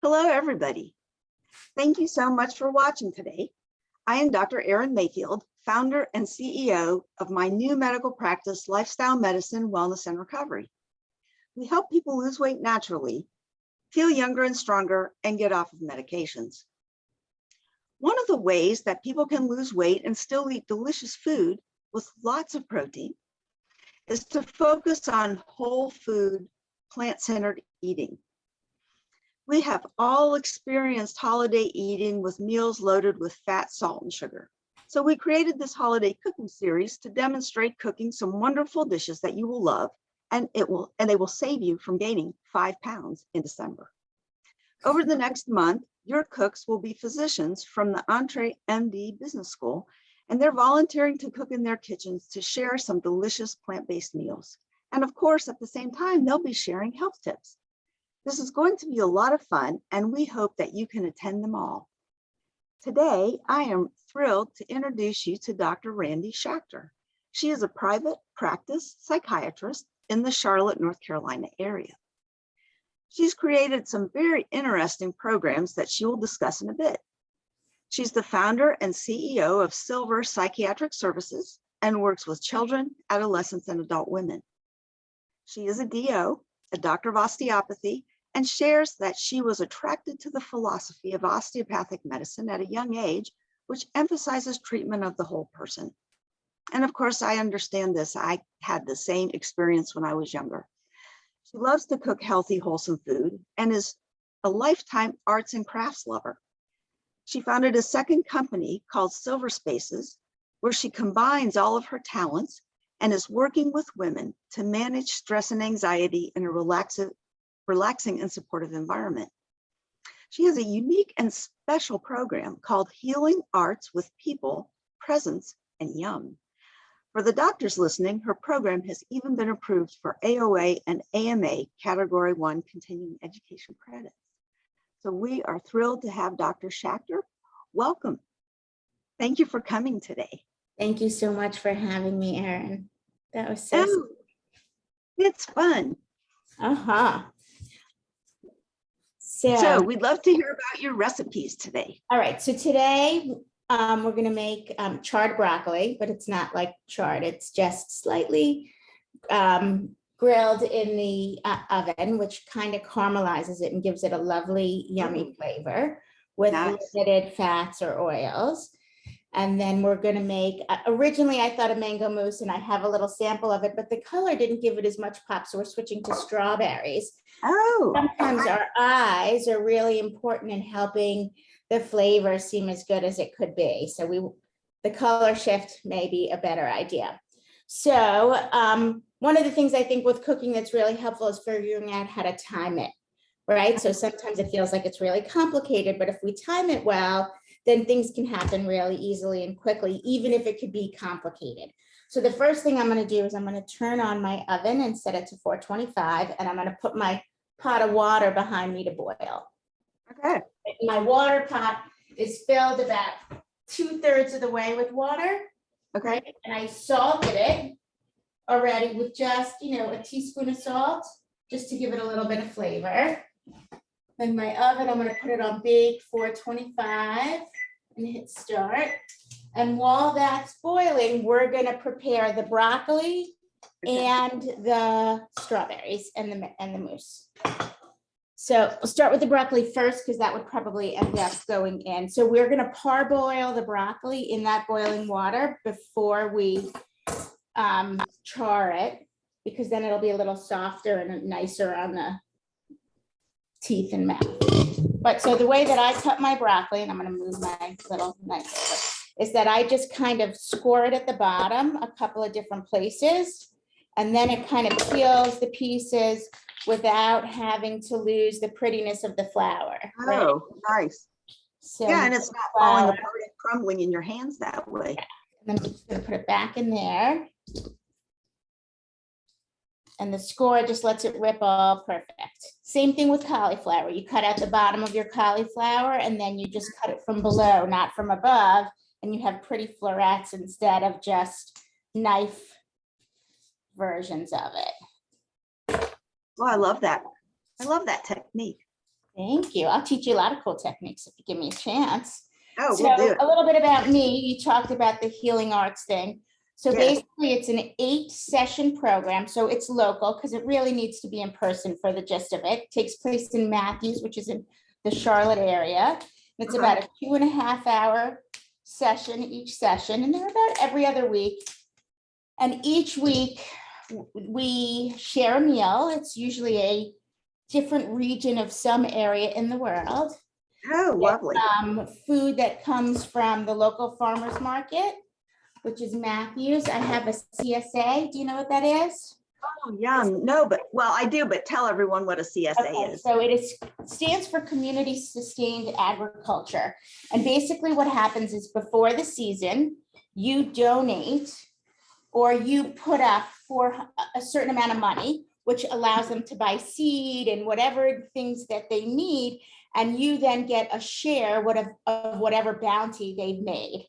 Hello, everybody. Thank you so much for watching today. I am Dr. Erin Mayfield, founder and CEO of my new medical practice, Lifestyle Medicine, Wellness, and Recovery. We help people lose weight naturally, feel younger and stronger, and get off of medications. One of the ways that people can lose weight and still eat delicious food with lots of protein is to focus on whole food, plant-centered eating. We have all experienced holiday eating with meals loaded with fat, salt, and sugar. So we created this holiday cooking series to demonstrate cooking some wonderful dishes that you will love, and they will save you from gaining 5 pounds in December. Over the next month, your cooks will be physicians from the EntreMD Business School, and they're volunteering to cook in their kitchens to share some delicious plant-based meals. And of course, at the same time, they'll be sharing health tips. This is going to be a lot of fun, and we hope that you can attend them all. Today, I am thrilled to introduce you to Dr. Randi Schacter. She is a private practice psychiatrist in the Charlotte, North Carolina area. She's created some very interesting programs that she will discuss in a bit. She's the founder and CEO of Silver Psychiatric Services and works with children, adolescents, and adult women. She is a DO, a Doctor of Osteopathy, and shares that she was attracted to the philosophy of osteopathic medicine at a young age, which emphasizes treatment of the whole person. And of course, I understand this. I had the same experience when I was younger. She loves to cook healthy, wholesome food and is a lifetime arts and crafts lover. She founded a second company called Silver Spaces, where she combines all of her talents and is working with women to manage stress and anxiety in a relaxing and supportive environment. She has a unique and special program called Healing Arts with People, Presence, and Yum. For the doctors listening, her program has even been approved for AOA and AMA Category 1 continuing education credits. So we are thrilled to have Dr. Schacter. Welcome. Thank you for coming today. Thank you so much for having me, Erin. That was so Oh, it's fun. So we'd love to hear about your recipes today. All right, so today we're going to make charred broccoli, but it's not like charred. It's just slightly grilled in the oven, which kind of caramelizes it and gives it a lovely, yummy flavor with limited fats or oils. And then we're going to make, originally I thought a mango mousse, and I have a little sample of it, but the color didn't give it as much pop, so we're switching to strawberries. Oh. Sometimes our eyes are really important in helping the flavor seem as good as it could be. So the color shift may be a better idea. So one of the things I think with cooking that's really helpful is figuring out how to time it, right? So sometimes it feels like it's really complicated, but if we time it well, then things can happen really easily and quickly, even if it could be complicated. So the first thing I'm going to do is I'm going to turn on my oven and set it to 425, and I'm going to put my pot of water behind me to boil. Okay. My water pot is filled about 2/3 of the way with water. Okay. Right? And I salted it already with just, a teaspoon of salt, just to give it a little bit of flavor. In my oven, I'm going to put it on big 425 and hit start. And while that's boiling, we're going to prepare the broccoli and the strawberries and the mousse. So we'll start with the broccoli first, because that would probably end up going in. So we're going to parboil the broccoli in that boiling water before we char it, because then it'll be a little softer and nicer on the teeth and mouth. But so the way that I cut my broccoli, and I'm going to move my little knife over, is that I just kind of score it at the bottom a couple of different places, and then it kind of peels the pieces without having to lose the prettiness of the flour. Oh, right? Nice. So yeah, and it's not falling apart and crumbling in your hands that way. Yeah. And I'm just going to put it back in there. And the score just lets it rip all perfect. Same thing with cauliflower. You cut out the bottom of your cauliflower, and then you just cut it from below, not from above, and you have pretty florets instead of just knife versions of it. Well, I love that. I love that technique. Thank you. I'll teach you a lot of cool techniques if you give me a chance. Oh, So we'll do it. a little bit about me. You talked about the healing arts thing. So Yes. basically it's an 8-session program. So it's local because it really needs to be in person for the gist of it. It takes place in Matthews, which is in the Charlotte area. It's about a 2.5-hour session, each session, and they're about every other week. And each week we share a meal. It's usually a different region of some area in the world. Oh, lovely. Food that comes from the local farmers market, which is Matthews. I have a CSA. Do you know what that is? Oh, yum. No, but, well, I do, but tell everyone what a CSA Okay, is. so it stands for Community Sustained Agriculture. And basically what happens is before the season, you donate or you put up for a certain amount of money, which allows them to buy seed and whatever things that they need. And you then get a share of whatever bounty they've made.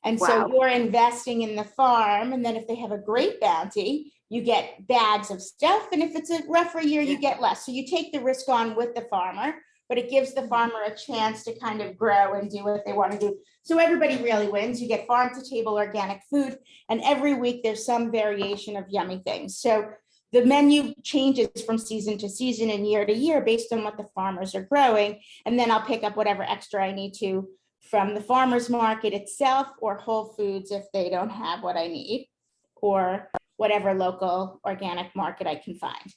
And so Wow. you're investing in the farm. And then if they have a great bounty, you get bags of stuff. And if it's a rougher year, you get less. So you take the risk on with the farmer, but it gives the farmer a chance to kind of grow and do what they want to do. So everybody really wins. You get farm to table organic food. And every week there's some variation of yummy things. So the menu changes from season to season and year to year based on what the farmers are growing. And then I'll pick up whatever extra I need to from the farmer's market itself or Whole Foods if they don't have what I need, or whatever local organic market I can find.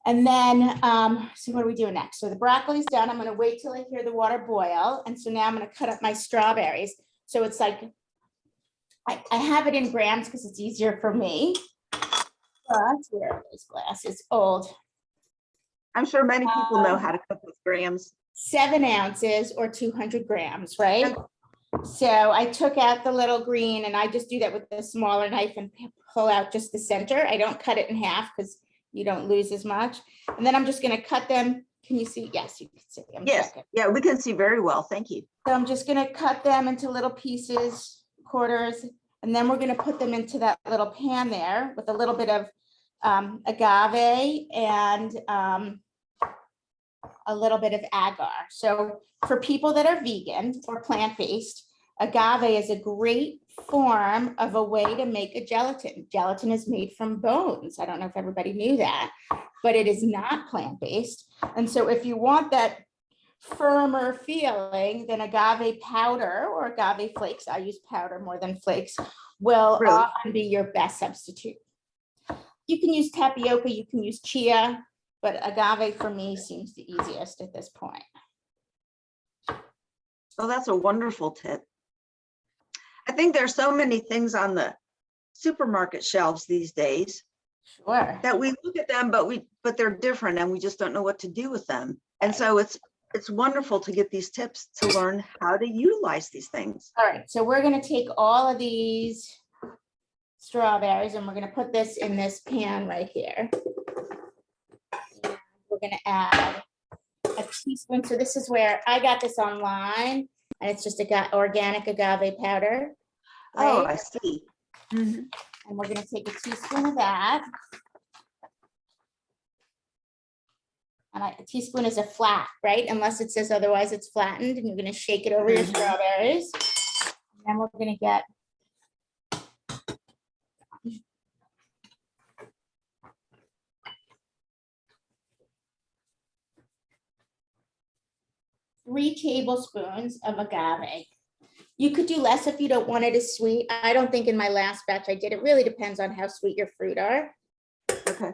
And then, so what are we doing next? So the broccoli's done. I'm going to wait till I hear the water boil. And so now I'm going to cut up my strawberries. So it's like, I have it in grams because it's easier for me. But where are those glasses? Old. I'm sure many people know how to cook with grams. 7 ounces or 200 grams, right? So I took out the little green and I just do that with the smaller knife and pull out just the center. I don't cut it in half because you don't lose as much. And then I'm just going to cut them. Can you see? Yes, you can see. Yes. Yeah, we can see very well. Thank you. So I'm just going to cut them into little pieces, quarters, and then we're going to put them into that little pan there with a little bit of agave and a little bit of agar. So for people that are vegan or plant-based, agave is a great form of a way to make a gelatin. Gelatin is made from bones. I don't know if everybody knew that, but it is not plant-based. And so if you want that firmer feeling, then agave powder or agave flakes, I use powder more than flakes, will often be your best substitute. You can use tapioca, you can use chia, but agave for me seems the easiest at this point. Well, that's a wonderful tip. I think there's so many things on the supermarket shelves these days. Sure. That we look at them, but they're different and we just don't know what to do with them. And so it's wonderful to get these tips to learn how to utilize these things. All right, so we're going to take all of these strawberries and we're going to put this in this pan right here. And we're going to add a teaspoon. So this is where I got this online, and it's just organic agave powder. Right? Oh, I see. Mm-hmm. And we're going to take a teaspoon of that. And a teaspoon is a flat, right? Unless it says otherwise, it's flattened. And you're going to shake it over your strawberries. And then we're going to get three tablespoons of agave. You could do less if you don't want it as sweet. I don't think in my last batch I did. It really depends on how sweet your fruit are. Okay.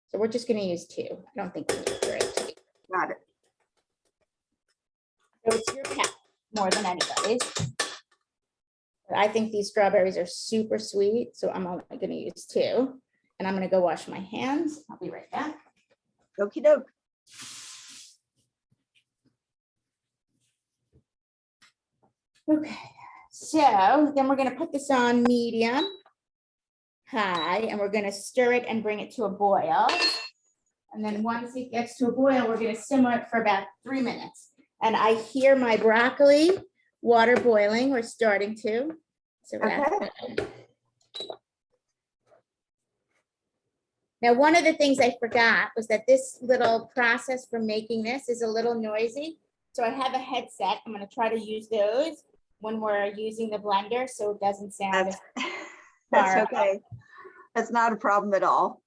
So we're just going to use 2. I don't think we need 3. Got it. So it's your palate more than anybody's. But I think these strawberries are super sweet, so I'm only going to use 2. And I'm going to go wash my hands. I'll be right back. Okie doke. Okay, so then we're going to put this on medium high, and we're going to stir it and bring it to a boil. And then once it gets to a boil, we're going to simmer it for about 3 minutes. And I hear my broccoli water boiling. We're starting to. So that's good. Now, one of the things I forgot was that this little process for making this is a little noisy. So I have a headset. I'm going to try to use those when we're using the blender so it doesn't sound as That's horrible. okay. That's not a problem at all.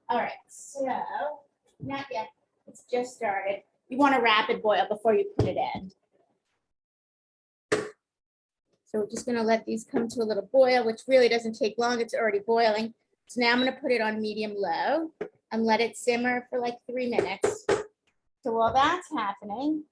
All right, so not yet. It's just started. You want a rapid boil before you put it in. So we're just going to let these come to a little boil, which really doesn't take long. It's already boiling. So now I'm going to put it on medium low and let it simmer for like 3 minutes. So while that's happening,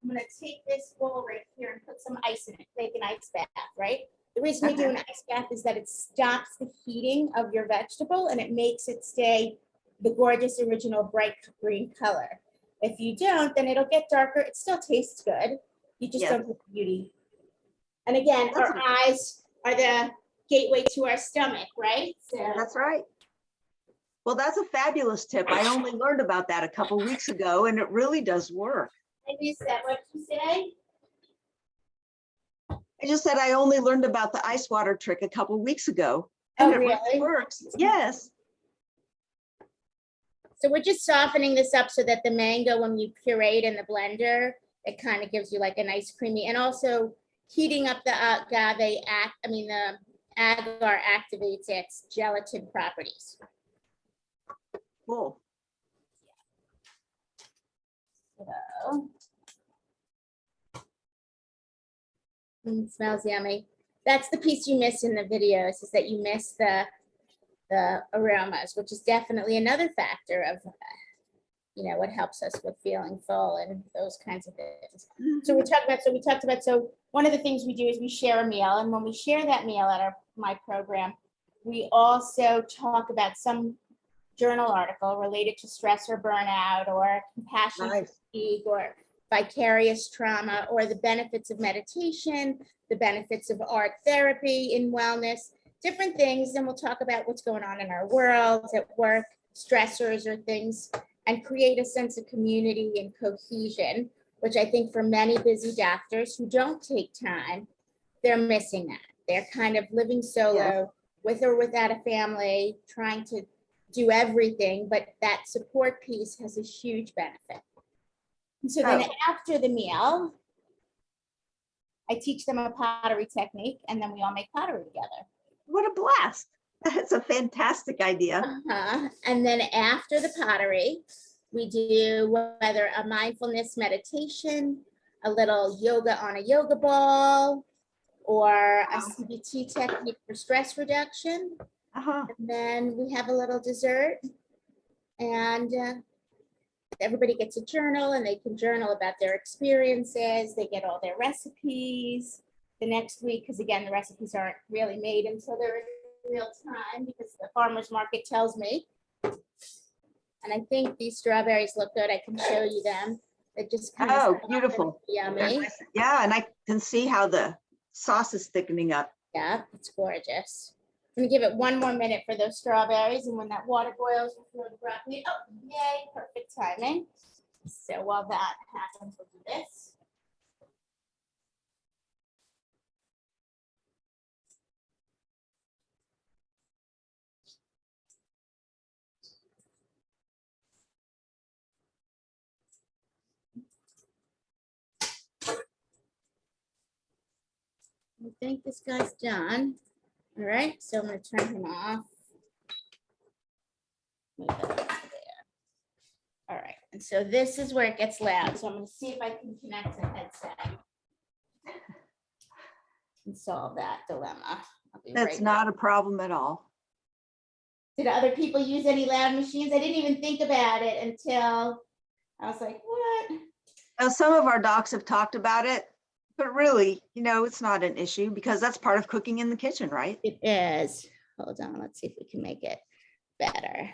I'm going to take this bowl right here and put some ice in it, make an ice bath, right? The reason we do an ice bath is that it stops the heating of your vegetable and it makes it stay the gorgeous original bright green color. If you don't, then it'll get darker. It still tastes good. You just don't get the beauty. And again, our eyes are the gateway to our stomach, right? So that's right. Well, that's a fabulous tip. I only learned about that a couple weeks ago, and it really does work. And you said, what did you say? I just said I only learned about the ice water trick a couple weeks ago, and it really works. Yes. So we're just softening this up so that the mango, when you puree it in the blender, it kind of gives you like a nice creamy, and also heating up the the agar activates its gelatin properties. Cool. So, it smells yummy. That's the piece you miss in the videos, is that you miss the aromas, which is definitely another factor of what helps us with feeling full and those kinds of things. So we talked about, so one of the things we do is we share a meal, and when we share that meal at my program, we also talk about some journal article related to stress or burnout or compassion fatigue or vicarious trauma, or the benefits of meditation, the benefits of art therapy in wellness, different things. And we'll talk about what's going on in our world, at work, stressors or things, and create a sense of community and cohesion, which I think for many busy doctors who don't take time, they're missing that. They're kind of living solo, with or without a family, trying to do everything, but that support piece has a huge benefit. And so then after the meal, I teach them a pottery technique, and then we all make pottery together. What a blast. That's a fantastic idea. And then after the pottery, we do whether a mindfulness meditation, a little yoga on a yoga ball, or a CBT technique for stress reduction. And then we have a little dessert, and everybody gets a journal, and they can journal about their experiences. They get all their recipes the next week, because again, the recipes aren't really made until they're in real time, because the farmer's market tells me. And I think these strawberries look good. I can show you them. They just kind of beautiful. Yummy. Yeah, and I can see how the sauce is thickening up. Yeah, it's gorgeous. I'm gonna give it 1 more minute for those strawberries, and when that water boils, we'll throw the broccoli. Oh, yay, perfect timing. So while that happens, we'll do this. I think this guy's done. All right, so I'm going to turn him off. Move that over there. All right, and so this is where it gets loud. So I'm going to see if I can connect the headset and solve that dilemma. That's not a problem at all. Did other people use any loud machines? I didn't even think about it until I was like, what? Now, some of our docs have talked about it, but really, it's not an issue, because that's part of cooking in the kitchen, right? It is. Hold on, let's see if we can make it better.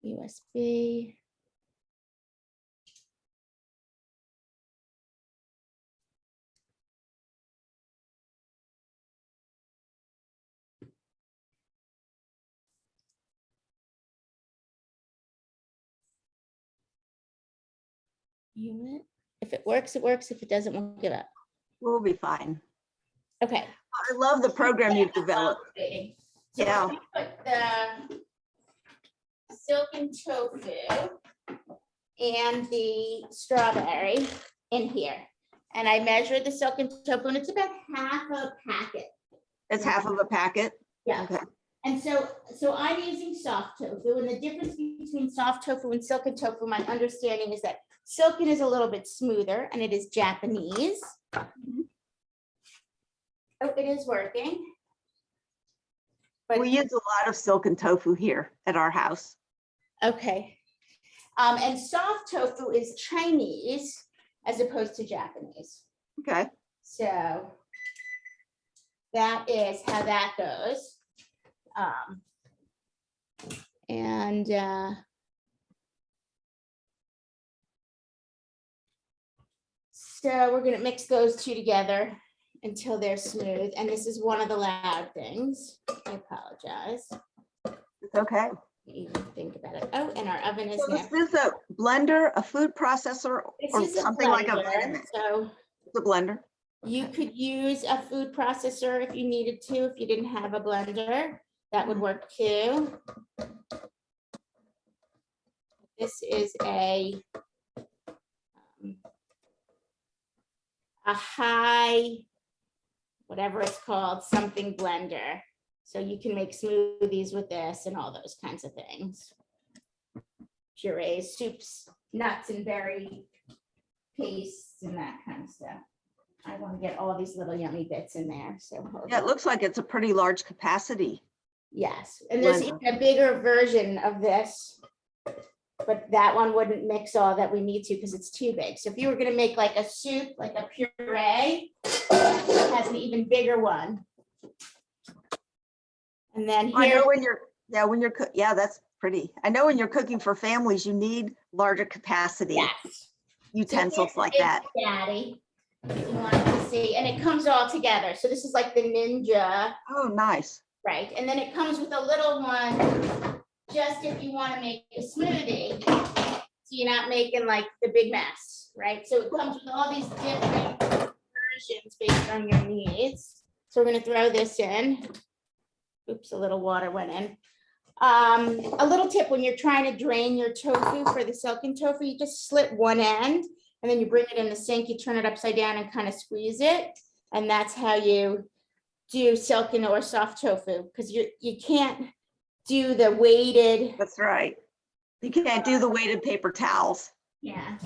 USB. Unit. If it works, it works. If it doesn't, we'll give up. We'll be fine. Okay. I love the program you've developed. So Yeah. I'm gonna put the silken tofu and the strawberry in here. And I measured the silken tofu and it's about half a packet. It's half of a packet. Yeah. Okay. And so I'm using soft tofu, and the difference between soft tofu and silken tofu, my understanding is that silken is a little bit smoother and it is Japanese. Mhm. Oh, it is working. But We use a lot of silken tofu here at our house. okay. And soft tofu is Chinese as opposed to Japanese. Okay. So that is how that goes. So we're gonna mix those two together until they're smooth. And this is one of the loud things. I apologize. It's okay. Even think about it. Oh, and our oven is So now. this is a blender, a food processor, This or is a something like a blender, Vitamix. so It's a blender. you could use a food processor if you needed to, if you didn't have a blender, that would work too. This is a high, whatever it's called, something blender. So you can make smoothies with this and all those kinds of things. Purees, soups, nuts and berry pastes and that kind of stuff. I want to get all these little yummy bits in there, so. hold Yeah, it on. looks like it's a pretty large capacity. Yes, and there's Blender. even a bigger version of this, but that one wouldn't mix all that we need to because it's too big. So if you were gonna make like a soup, like a puree, it has an even bigger one. And then I here, know when you're, yeah, that's pretty. I know when you're cooking for families, you need larger capacity yes. utensils So like here's that. Big Daddy, if you wanted to see, and it comes all together. So this is like the Ninja, Oh, nice. right? And then it comes with a little one, just if you want to make a smoothie. So you're not making like the big mess, right? So it comes with all these different versions based on your needs. So we're gonna throw this in. Oops, a little water went in. A little tip when you're trying to drain your tofu for the silken tofu, you just slit one end and then you bring it in the sink, you turn it upside down and kind of squeeze it. And that's how you do silken or soft tofu, because you can't do the weighted. That's right. You can't do the weighted paper towels. Yeah.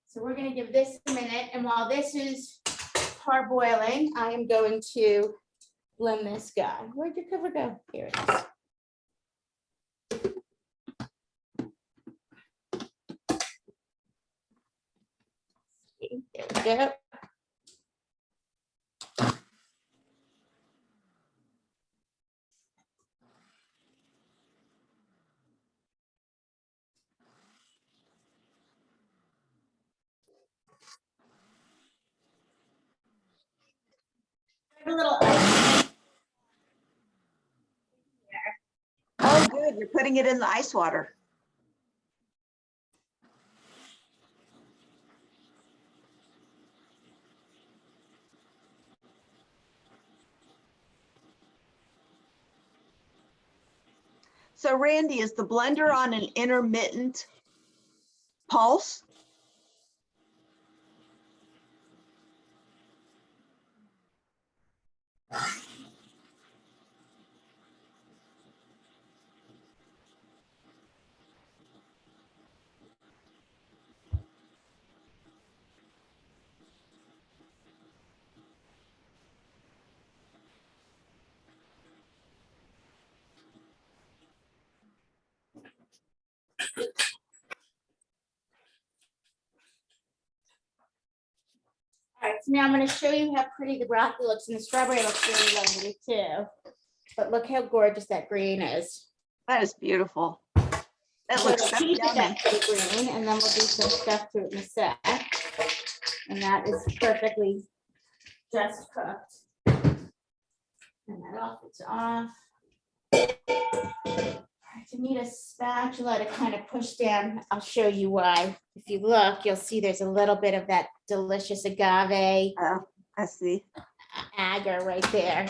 So we're gonna give this a minute, and while this is parboiling, I am going to blend this guy. Where'd your cover go? Here it is. There we go. A little ice. Oh, good. You're putting it in the ice water. So Randy, is the blender on an intermittent pulse? All right, so now I'm going to show you how pretty the broccoli looks, and the strawberry looks really lovely too. But look how gorgeous that green is. That is beautiful. That So looks to so keep it yummy. that pretty green, and then we'll do some stuff to it in a sec. And that is perfectly just cooked. And that off, it's off. right, you need a spatula to kind of push down. I'll show you why. If you look, you'll see there's a little bit of that delicious agave Oh, I see. agar right there,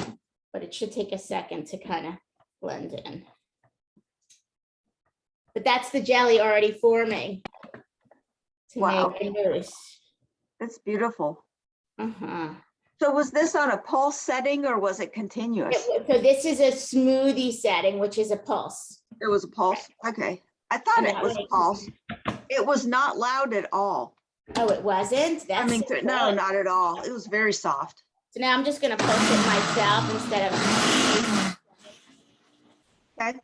but it should take a second to kind of blend in. But that's the jelly already forming to Wow. make a mousse. That's beautiful. Uh-huh. So was this on a pulse setting or was it continuous? So this is a smoothie setting, which is a pulse. It was a pulse. Okay. I thought And it that was a way- pulse. It was not loud at all. Oh, it wasn't? I mean, That's no, good. not at all. It was very soft. So now I'm just gonna pulse it myself instead of. Okay.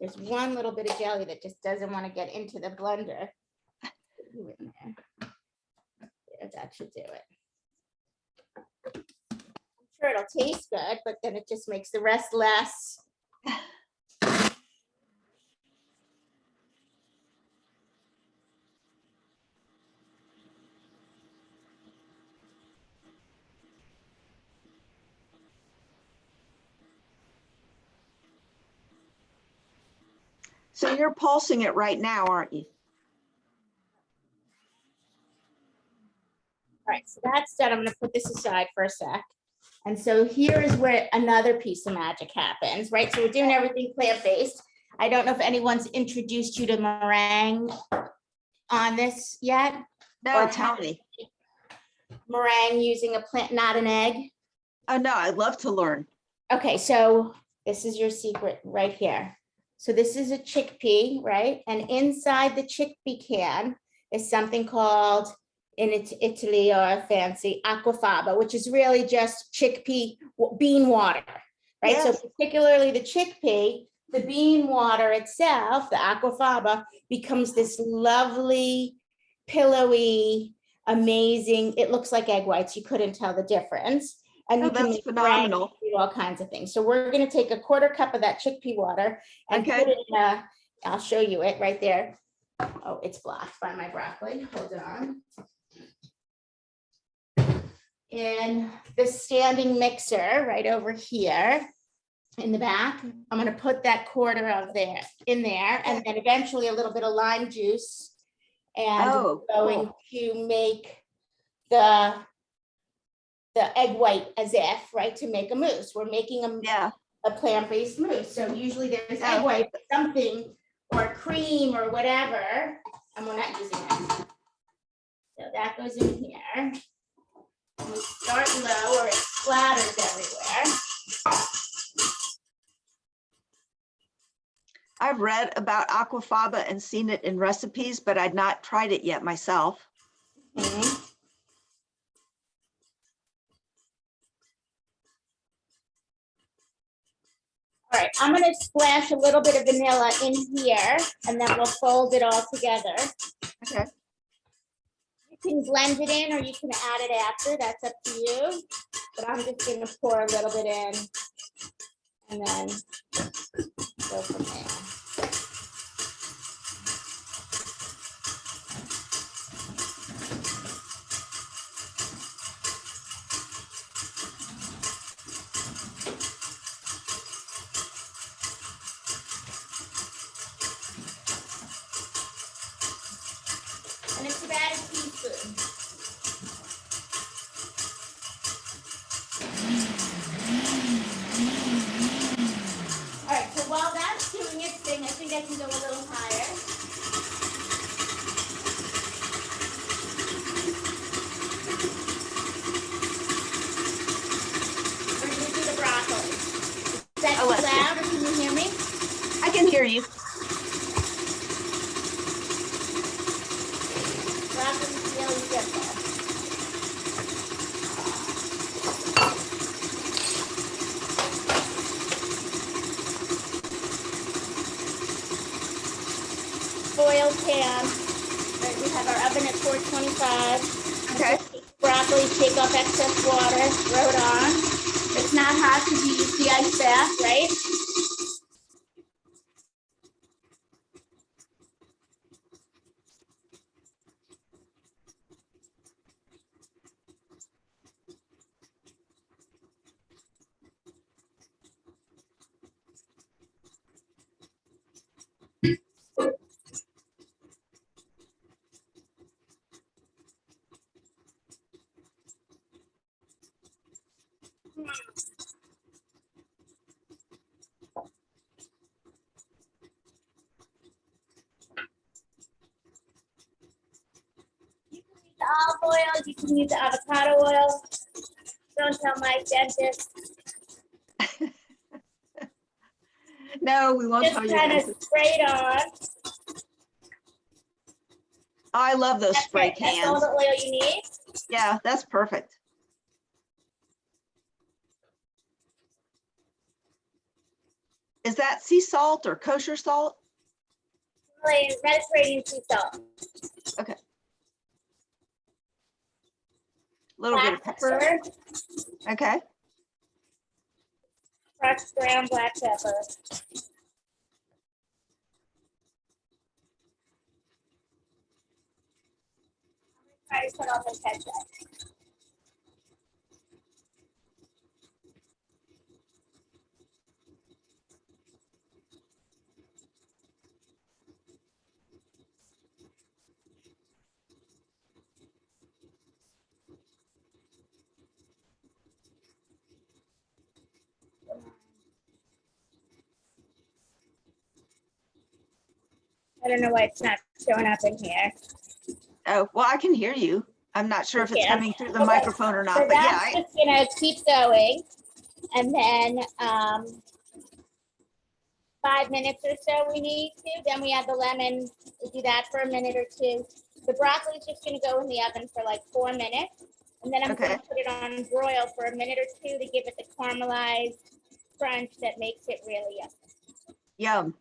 There's one little bit of jelly that just doesn't want to get into the blender. Put you in there. Yeah, that should do it. I'm sure it'll taste good, but then it just makes the rest less. So you're pulsing it right now, aren't you? All right, so that's done. I'm gonna put this aside for a sec. And so here is where another piece of magic happens, right? So we're doing everything plant-based. I don't know if anyone's introduced you to meringue on this yet. No, Or tell me. Meringue using a plant, not an egg. Oh, no, I'd love to learn. Okay, so this is your secret right here. So this is a chickpea, right? And inside the chickpea can is something called, in Italy or fancy, Aquafaba, which is really just chickpea bean water, right? Yes. So particularly the chickpea, the bean water itself, the Aquafaba, becomes this lovely, pillowy, amazing, it looks like egg whites. You couldn't tell the difference. And Oh, you can that's make phenomenal. do all kinds of things. So we're going to take a 1/4 cup of that chickpea water and Okay. put it in a, I'll show you it right there. Oh, it's blocked by my broccoli. Hold on. In the standing mixer right over here in the back, I'm going to put that 1/4 of there in there, and then eventually a little bit of lime juice. And Oh, we're going cool. to make the egg white as if, right, to make a mousse. We're making Yeah. a plant-based mousse. So usually there's Yeah. egg white, but something, or cream or whatever, and we're not using it. So that goes in here. And we start low or it splatters everywhere. I've read about Aquafaba and seen it in recipes, but I'd not tried it yet myself. Mhm. All right, I'm gonna splash a little bit of vanilla in here, and then we'll fold it all together. Okay. You can blend it in or you can add it after, that's up to you. But I'm just gonna pour a little bit in and then go from there. And it's about a teaspoon. All right, so while that's doing its thing, I think I can go a little higher. We're gonna do the broccoli. Is that Oh, too let's see. loud or can you hear me? I can hear you. Broccoli's really simple. Oil pan. Right, we have our oven at 425. Okay. Broccoli, take off excess water, throw it on. It's not hot because you use the ice bath, right? oil. You can use avocado oil. Don't tell my dentist. No, we won't Just tell you. kind of That. spray it on. I love those That's spray it. That's all cans. the oil you need. Yeah, that's perfect. Is that sea salt or kosher salt? Mediterranean sea salt. Okay. A little bit of Black pepper. pepper. Okay. Crushed ground black pepper. Try to put on the ketchup. I don't know why it's not showing up in here. Oh, well, I can hear you. I'm not sure if it's Yeah. coming through the Okay. microphone or So not, but yeah. that's just gonna keep going. And then 5 minutes or so we need to. Then we add the lemon. We do that for a minute or two. The broccoli is just gonna go in the oven for like 4 minutes. And then I'm Okay. gonna put it on broil for a minute or two to give it the caramelized crunch that makes it really yummy. Yum.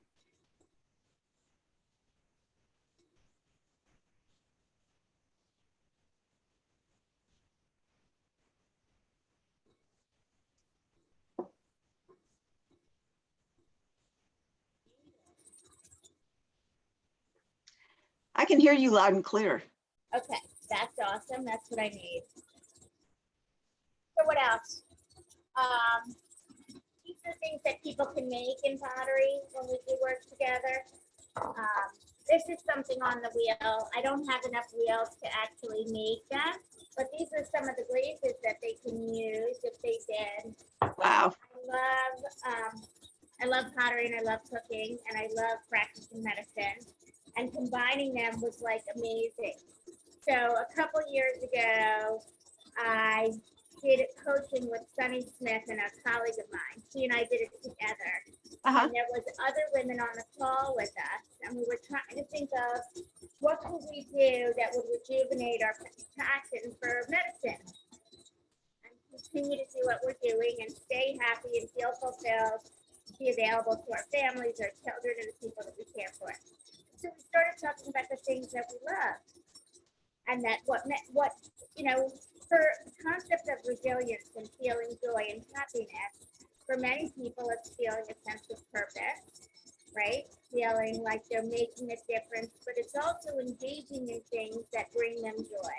I can hear you loud and clear. Okay, that's awesome. That's what I need. So what else? These are things that people can make in pottery when we do work together. This is something on the wheel. I don't have enough wheels to actually make them, but these are some of the glazes that they can use if they did. Wow. I love pottery and I love cooking and I love practicing medicine, and combining them was like amazing. So a couple years ago, I did coaching with Sunny Smith and a colleague of mine. She and I did it together. Uh-huh. And there was other women on the call with us, and we were trying to think of what could we do that would rejuvenate our passion for medicine and continue to do what we're doing and stay happy and feel fulfilled, be available to our families, our children, and the people that we care for. So we started talking about the things that we love, and that what for the concept of resilience and feeling joy and happiness, for many people, it's feeling a sense of purpose, right? Feeling like they're making a difference, but it's also engaging in things that bring them joy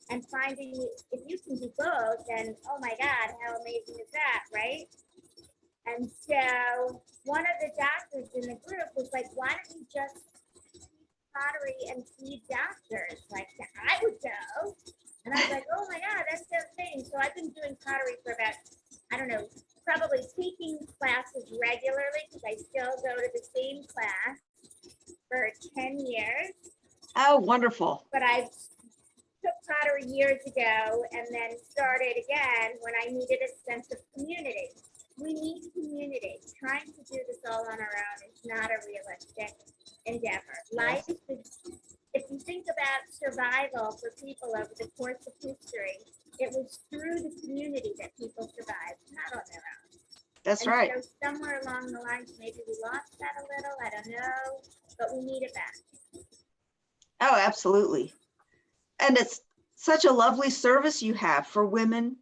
and finding if you can do both, then oh my God, how amazing is that, right? And so one of the doctors in the group was like, why don't you just pottery and feed doctors? Like, I would go. And I was like, oh my God, that's the thing. So I've been doing pottery for about, I don't know, probably taking classes regularly because I still go to the same class for 10 years. Oh, wonderful. But I took pottery years ago and then started again when I needed a sense of community. We need community. Trying to do this all on our own is not a realistic endeavor. Life is, if you think about survival for people over the course of history, it was through the community that people survived, not on their own. That's right. So somewhere along the lines, maybe we lost that a little, I don't know, but we need it back. Oh, absolutely. And it's such a lovely service you have for women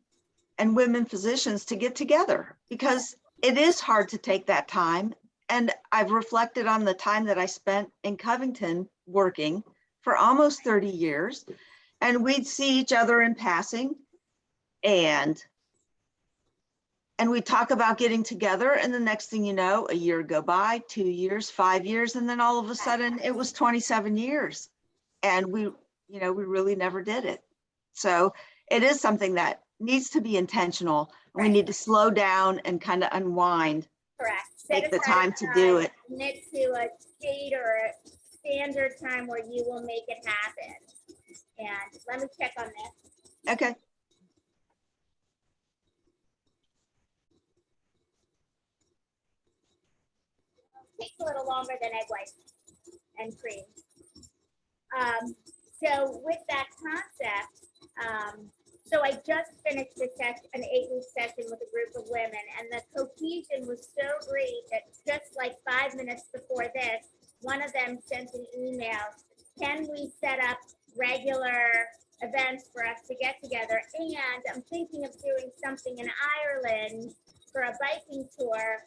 and women physicians to get together, because it is hard to take that time. And I've reflected on the time that I spent in Covington working for almost 30 years, and we'd see each other in passing and we'd talk about getting together, and the next thing you know, a year go by, 2 years, 5 years, and then all of a sudden it was 27 years. And we really never did it. So it is something that needs to be intentional. Right. We need to slow down and kind of unwind. Correct. Take the time to do it. Commit to a date or a standard time where you will make it happen. And let me check on this. Okay. Takes a little longer than egg whites and cream. So with that concept, so I just finished a session, an 8-week session with a group of women, and the cohesion was so great that just like 5 minutes before this, one of them sent an email, can we set up regular events for us to get together? And I'm thinking of doing something in Ireland for a biking tour.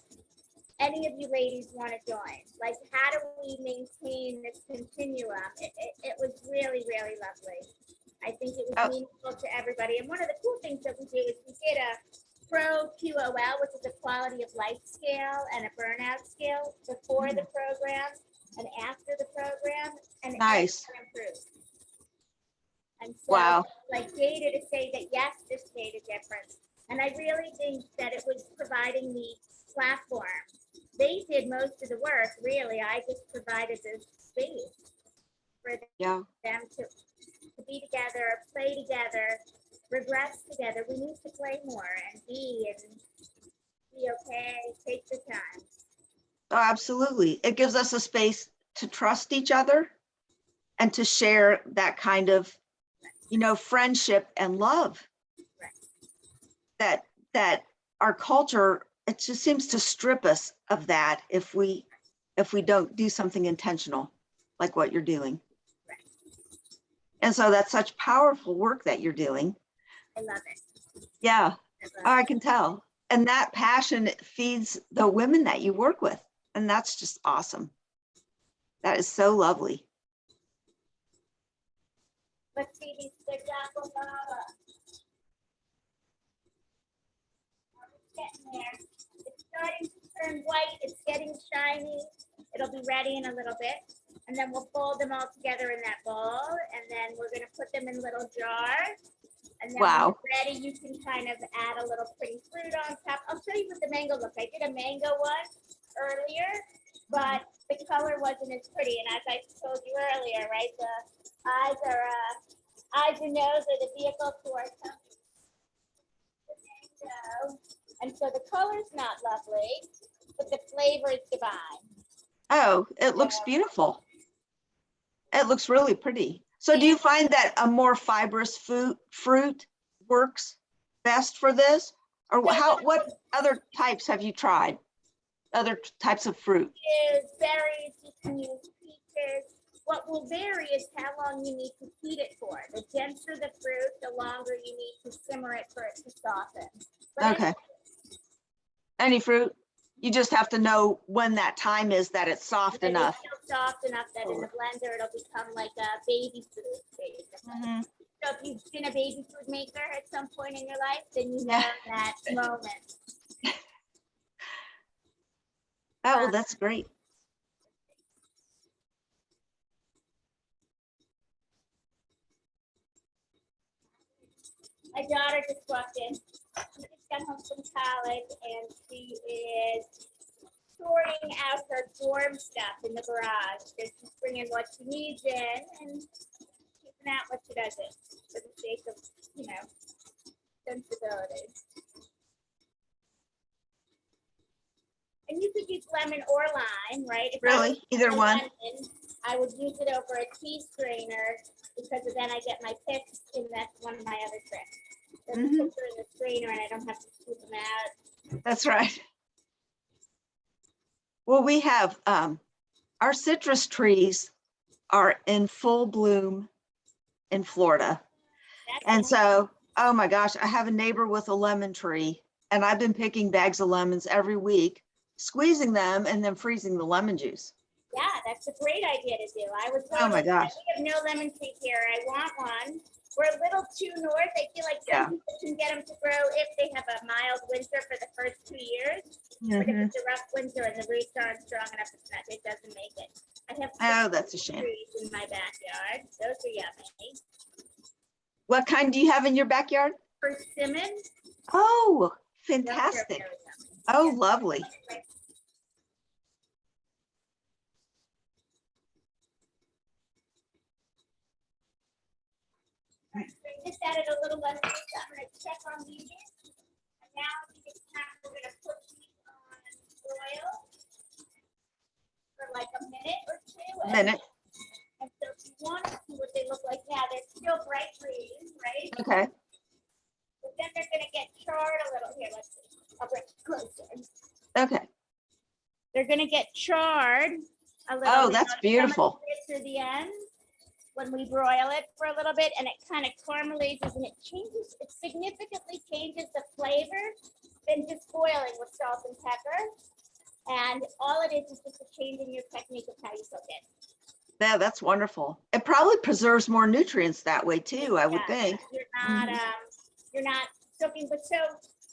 Any of you ladies want to join? Like, how do we maintain this continuum? It was really, really lovely. I think it was meaningful to everybody. And one of the cool things that we did is we did a pro QOL, which is a quality of life scale, and a burnout scale before the program and after the program, and Nice. everyone improved. And so, Wow. like, data to say that yes, this made a difference. And I really think that it was providing the platform. They did most of the work, really. I just provided the space for them to be together, play together, regress together. We need to play more and be okay, take the time. Oh, absolutely. It gives us a space to trust each other and to share that kind of, you know, friendship and love. Right. That our culture, it just seems to strip us of that if we don't do something intentional like what you're doing. Right. And so that's such powerful work that you're doing. I love it. Yeah, I it. can tell. And that passion feeds the women that you work with. And that's just awesome. That is so lovely. Let's see these big Aquafaba. It's getting there. It's starting to turn white. It's getting shiny. It'll be ready in a little bit. And then we'll fold them all together in that bowl. And then we're going to put them in little jars. And then when you're ready, you can kind of add a little pretty fruit on top. I'll show you what the mango looks like. I did a mango one earlier, but the color wasn't as pretty. And as I told you earlier, right, the eyes and nose are the vehicle to our tongue. And so the color's not lovely, but the flavor is divine. Oh, it looks beautiful. It looks really pretty. So do you find that a more fibrous fruit works best for this? Or what other types have you tried? Other types of fruit? Berries, you can use peaches. What will vary is how long you need to heat it for. The denser the fruit, the longer you need to simmer it for it to soften. But okay. Any fruit? You just have to know when that time is that it's soft enough. It's soft enough that in the blender it'll become like a baby food, basically. So if you've been a baby food maker at some point in your life, then you know that moment. Oh, well, that's great. My daughter just walked in. She just got home from college and she is sorting out her dorm stuff in the garage. So she's bringing what she needs in and keeping out what she doesn't for the sake of, you know, sensibility. And you could use lemon or lime, right? If really? Either one? Lemon, I would use it over a tea strainer because then I get my picks, and that's one of my other tricks. So the picks are in the strainer and I don't have to scoop them out. That's right. Well, we have our citrus trees are in full bloom in Florida. And so, oh my gosh, I have a neighbor with a lemon tree and I've been picking bags of lemons every week, squeezing them and then freezing the lemon juice. Yeah, that's a great idea to do. I was oh my gosh. We have no lemon trees here. I want one. We're a little too north. I feel like some people can get them to grow if they have a mild winter for the first 2 years. But if it's a rough winter and the roots aren't strong enough, it doesn't make it. I have that's a shame. trees in my backyard. Those are yummy. What kind do you have in your backyard? Persimmon. Oh, fantastic. Oh, lovely. it a little less loose, I'm gonna check on these. And now I think it's time, we're gonna put these on oil for like a minute or two. Minute. And so if you want to see what they look like now, they're still bright green, right? Okay. But then they're gonna get charred a little. Here, let's see. I'll bring it closer. Okay. They're gonna get charred a little. Oh, bit that's on some of beautiful. the To the end, when we broil it for a little bit, and it kind of caramelizes, and it changes. It significantly changes the flavor than just boiling with salt and pepper. And all it is just a change in your technique of how you cook it. Yeah, that's wonderful. It probably preserves more nutrients that way too, I would think. You're not soaking, but so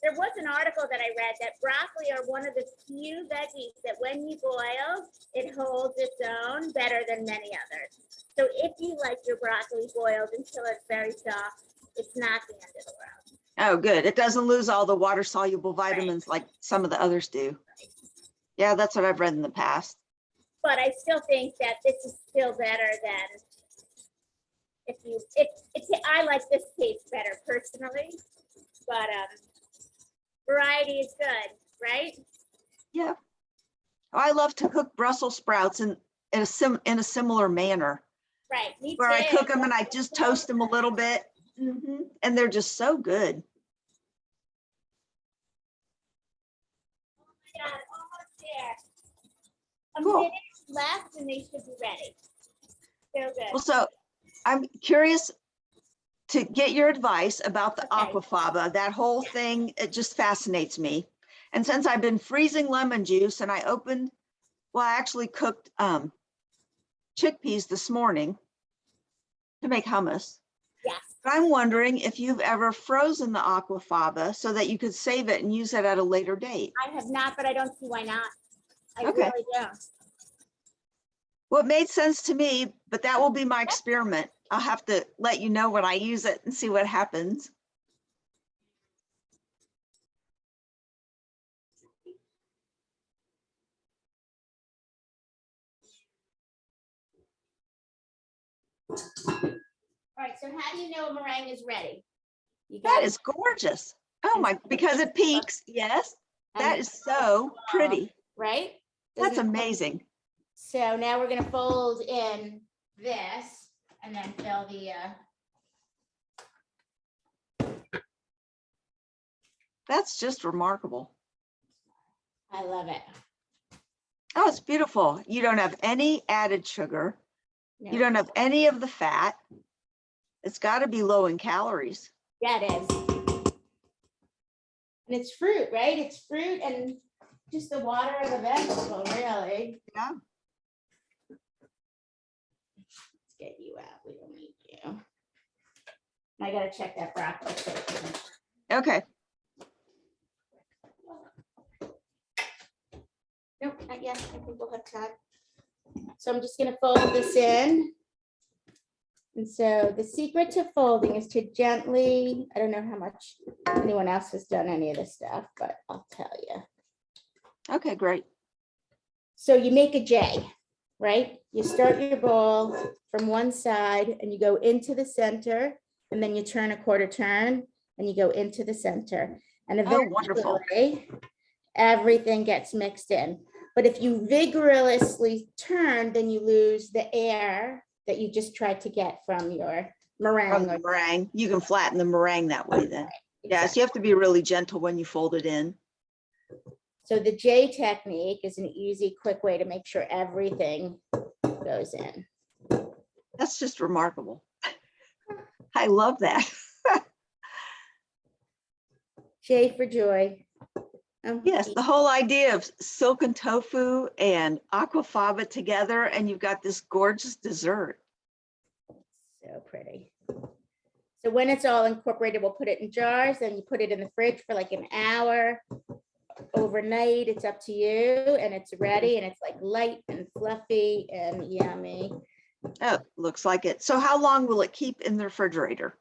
there was an article that I read that broccoli are one of the few veggies that when you boil, it holds its own better than many others. So if you like your broccoli boiled until it's very soft, it's not the end of the world. Oh, good. It doesn't lose all the water soluble vitamins like some of the others do. Yeah, that's what I've read in the past. But I still think that this is still better than I like this taste better personally, but variety is good, right? Yeah. Oh, I love to cook Brussels sprouts in a similar manner, Right, me where I too. cook them and I just toast them a little bit. And they're just so good. Oh my God, almost there. A Cool. minute left and they should be ready. So good. Well, so I'm curious to get your advice about the Okay. Aquafaba. That whole thing, it just fascinates me. And since I've been freezing lemon juice and I actually cooked chickpeas this morning to make hummus. Yes. But I'm wondering if you've ever frozen the Aquafaba so that you could save it and use it at a later date. I have not, but I don't see why not. I Okay. really don't. Well, it made sense to me, but that will be my experiment. I'll have to let you know when I use it and see what happens. All right, so how do you know a meringue is ready? You That got is gorgeous. Oh my, because it peaks. Yes, that is so pretty. right? That's Doesn't it look- amazing. So now we're gonna fold in this and then fill the, That's just remarkable. I love it. Oh, it's beautiful. You don't have any added sugar. No. You don't have any of the fat. It's got to be low in calories. Yeah, it is. And it's fruit, right? It's fruit and just the water of the vegetable, really. Yeah. Let's get you out. We don't need you. I gotta check that broccoli. Okay. Nope, not yet. I think we'll have time. So I'm just gonna fold this in. And so the secret to folding is to gently, I don't know how much anyone else has done any of this stuff, but I'll tell you. Okay, great. So you make a J, right? You start your bowl from one side and you go into the center, and then you turn a quarter turn and you go into the center. And Oh, wonderful. eventually everything gets mixed in. But if you vigorously turn, then you lose the air that you just tried to get from your meringue. From the meringue. You can flatten the meringue that way then. Yes, Exactly. you have to be really gentle when you fold it in. So the J technique is an easy, quick way to make sure everything goes in. That's just remarkable. I love that. J for joy. Yes, the whole idea of silken tofu and aquafaba together, and you've got this gorgeous dessert. So pretty. So when it's all incorporated, we'll put it in jars, and you put it in the fridge for like an hour. Overnight, it's up to you, and it's ready, and it's like light and fluffy and yummy. Oh, looks like it. So how long will it keep in the refrigerator?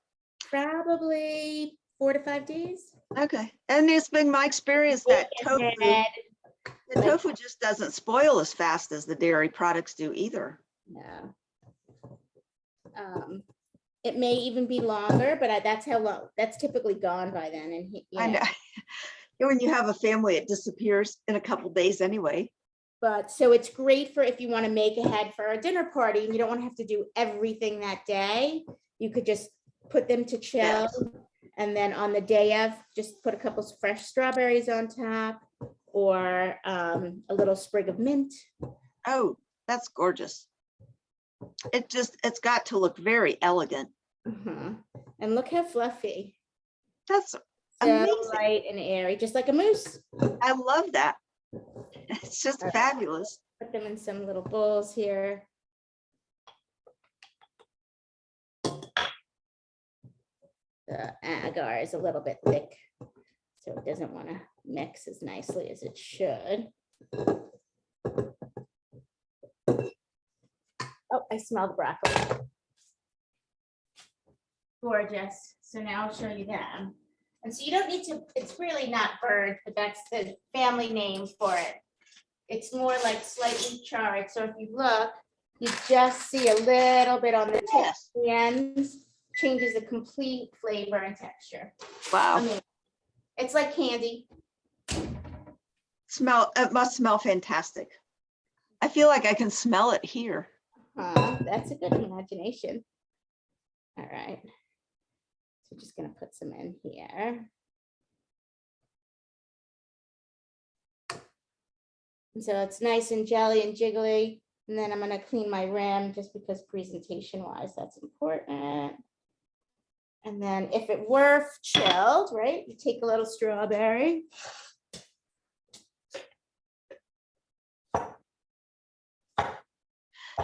Probably 4 to 5 days. Okay, and it's been my experience that tofu, And the tofu just doesn't spoil as fast as the dairy products do either. no. It may even be longer, but that's how long, that's typically gone by then. And he, I know. When you have a family, it disappears in a couple days anyway. But so it's great for if you want to make ahead for a dinner party and you don't want to have to do everything that day. You could just put them to chill. Yes. And then on the day of, just put a couple of fresh strawberries on top or a little sprig of mint. Oh, that's gorgeous. It's got to look very elegant. And look how fluffy. That's So amazing. light and airy, just like a mousse. I love that. It's just fabulous. Put them in some little bowls here. The agar is a little bit thick, so it doesn't want to mix as nicely as it should. Oh, I smell the broccoli. Gorgeous. So now I'll show you them. And so you don't need to, it's really not bird, but that's the family name for it. It's more like slightly charred. So if you look, you just see a little bit on the tip. Yes. The ends changes the complete flavor and texture. Wow. I mean, it's like candy. It must smell fantastic. I feel like I can smell it here. That's a good imagination. All right. So just gonna put some in here. And so it's nice and jelly and jiggly. And then I'm gonna clean my rim just because presentation wise, that's important. And then if it were chilled, right, you take a little strawberry.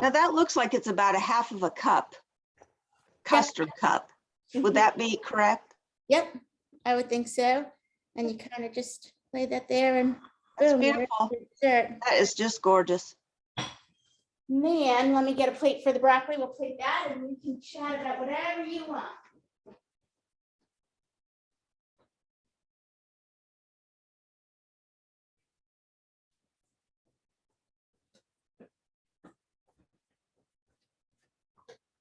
Now that looks like it's about a half of a cup, custard cup. Would that be correct? Yep, I would think so. And you kind of just lay that there and That's boom, there's beautiful. your dessert. That is just gorgeous. Man, let me get a plate for the broccoli. We'll plate that and we can chat about whatever you want.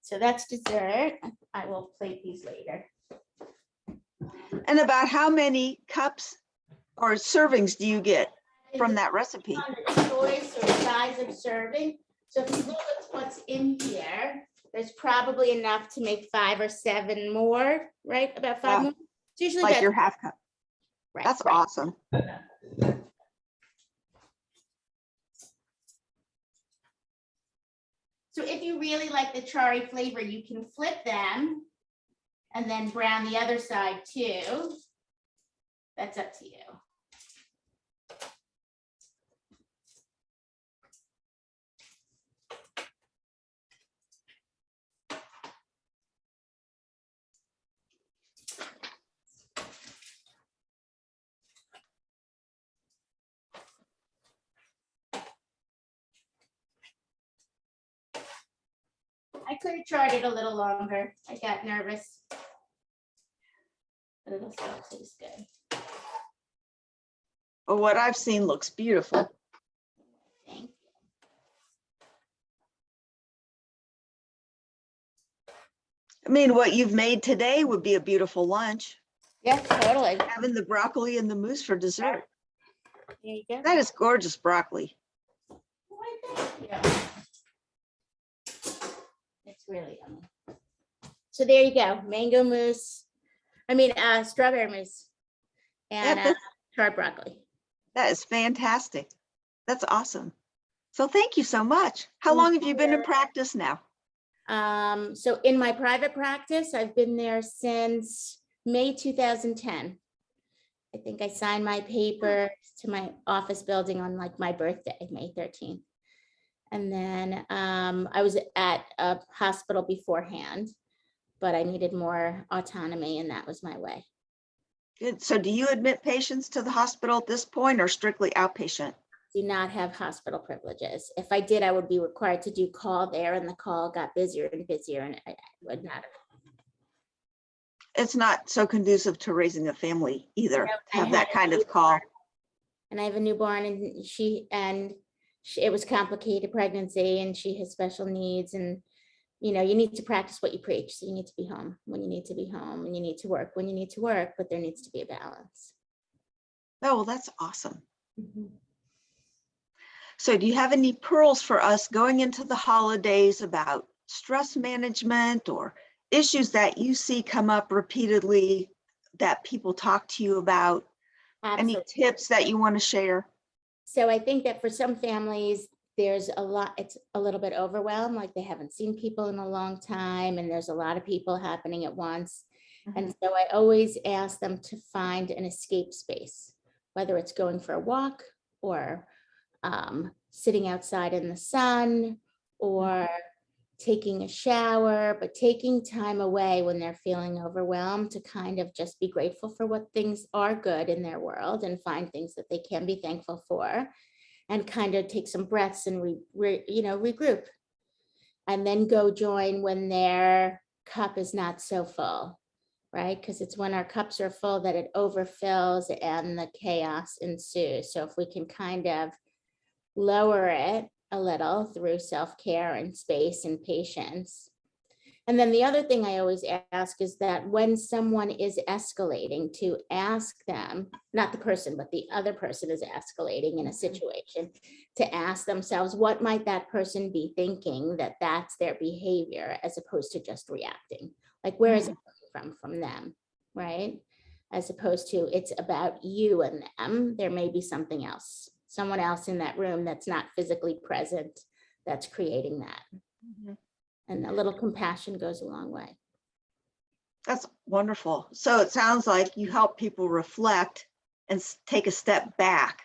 So that's dessert. I will plate these later. And about how many cups or servings do you get from that recipe? On the choice or size of serving. So if you look at what's in here, there's probably enough to make 5 or 7 more, right? About 5 more. It's usually Like about, your half cup. right, That's right. awesome. So if you really like the charry flavor, you can flip them and then brown the other side too. That's up to you. I could have tried it a little longer. I got nervous. But it'll still taste good. Well, what I've seen looks beautiful. Thank you. I mean, what you've made today would be a beautiful lunch. Yeah, totally. Having the broccoli and the mousse for dessert. There you go. That is gorgeous broccoli. Yeah. It's really yummy. So there you go, mango mousse. I mean, strawberry mousse and charred broccoli. That is fantastic. That's awesome. So thank you so much. How long have you been in practice now? So in my private practice, I've been there since May 2010. I think I signed my papers to my office building on like my birthday, May 13th. And then I was at a hospital beforehand, but I needed more autonomy and that was my way. Good. So do you admit patients to the hospital at this point or strictly outpatient? Do not have hospital privileges. If I did, I would be required to do call there and the call got busier and busier and I would not have. It's not so conducive to raising a family either, No, to have that kind of call. And I have a newborn and it was complicated pregnancy and she has special needs and you know, you need to practice what you preach. So you need to be home when you need to be home, and you need to work when you need to work, but there needs to be a balance. Oh, well, that's awesome. Mhm. So do you have any pearls for us going into the holidays about stress management or issues that you see come up repeatedly that people talk to you about? Any Absolutely. tips that you want to share? So I think that for some families, there's a lot, it's a little bit overwhelmed, like they haven't seen people in a long time, and there's a lot of people happening at once. And so I always ask them to find an escape space, whether it's going for a walk or sitting outside in the sun or taking a shower, but taking time away when they're feeling overwhelmed to kind of just be grateful for what things are good in their world and find things that they can be thankful for, and kind of take some breaths and regroup, and then go join when their cup is not so full, right? Because it's when our cups are full that it overfills and the chaos ensues. So if we can kind of lower it a little through self-care and space and patience. And then the other thing I always ask is that when someone is escalating, to ask them, not the person, but the other person is escalating in a situation, to ask themselves, what might that person be thinking that that's their behavior, as opposed to just reacting? Like, where is it coming from them, right? As opposed to it's about you and them. There may be something else, someone else in that room that's not physically present, that's creating that. And a little compassion goes a long way. That's wonderful. So it sounds like you help people reflect and take a step back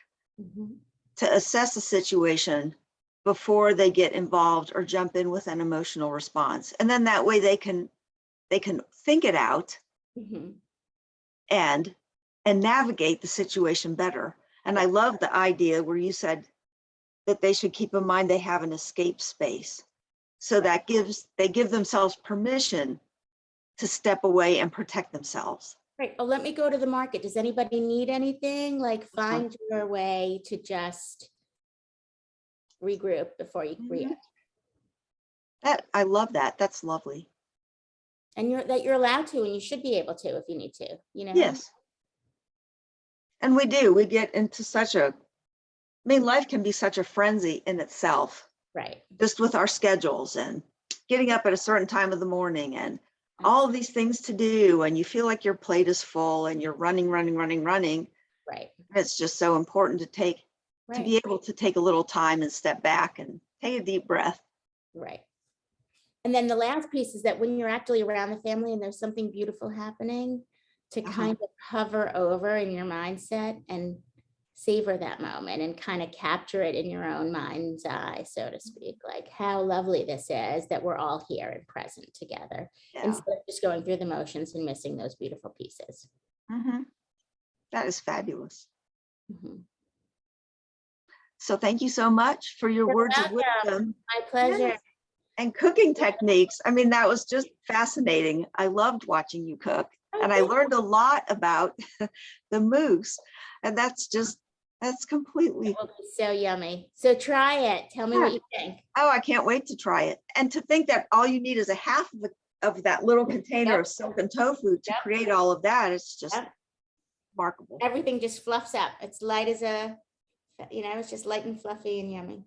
to assess the situation before they get involved or jump in with an emotional response. And then that way they can think it out and navigate the situation better. And I love the idea where you said that they should keep in mind they have an escape space. So that they give themselves permission to step away and protect themselves. Right. Oh, let me go to the market. Does anybody need anything? Like, find your way to just regroup before you react. I love that. That's lovely. And you're allowed to, and you should be able to if you need to, you know? Yes. And we get into life can be such a frenzy in itself. Right. Just with our schedules and getting up at a certain time of the morning and all of these things to do, and you feel like your plate is full and you're running. Right. It's just so important to be able to take a little time and step back and take a deep breath. Right. And then the last piece is that when you're actually around the family and there's something beautiful happening, to kind of hover over in your mindset and savor that moment and kind of capture it in your own mind's eye, so to speak. Like, how lovely this is that we're all here and present together, instead of just going through the motions and missing those beautiful pieces. That is fabulous. So thank you so much for your words of wisdom. My pleasure. Yes. And cooking techniques. I mean, that was just fascinating. I loved watching you cook, and I learned a lot about the mousse, and that's completely. It will be so yummy. So try it. Tell me what you think. Oh, I can't wait to try it. And to think that all you need is a half of that little container of silken tofu to create all of that. It's just remarkable. Everything just fluffs up. It's light as it's just light and fluffy and yummy.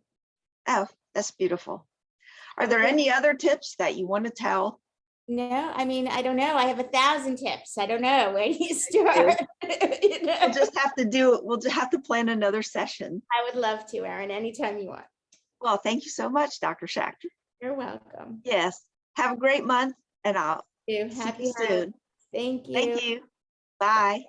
Oh, that's beautiful. Are there any other tips that you want to tell? No, I mean, I don't know. I have 1,000 tips. I don't know. Where do you start? We'll just have to do it. We'll just have to plan another session. I would love to, Erin, anytime you want. Well, thank you so much, Dr. Schacter. You're welcome. Yes. Have a great month, and I'll see you soon. Thank you. Thank you. Bye.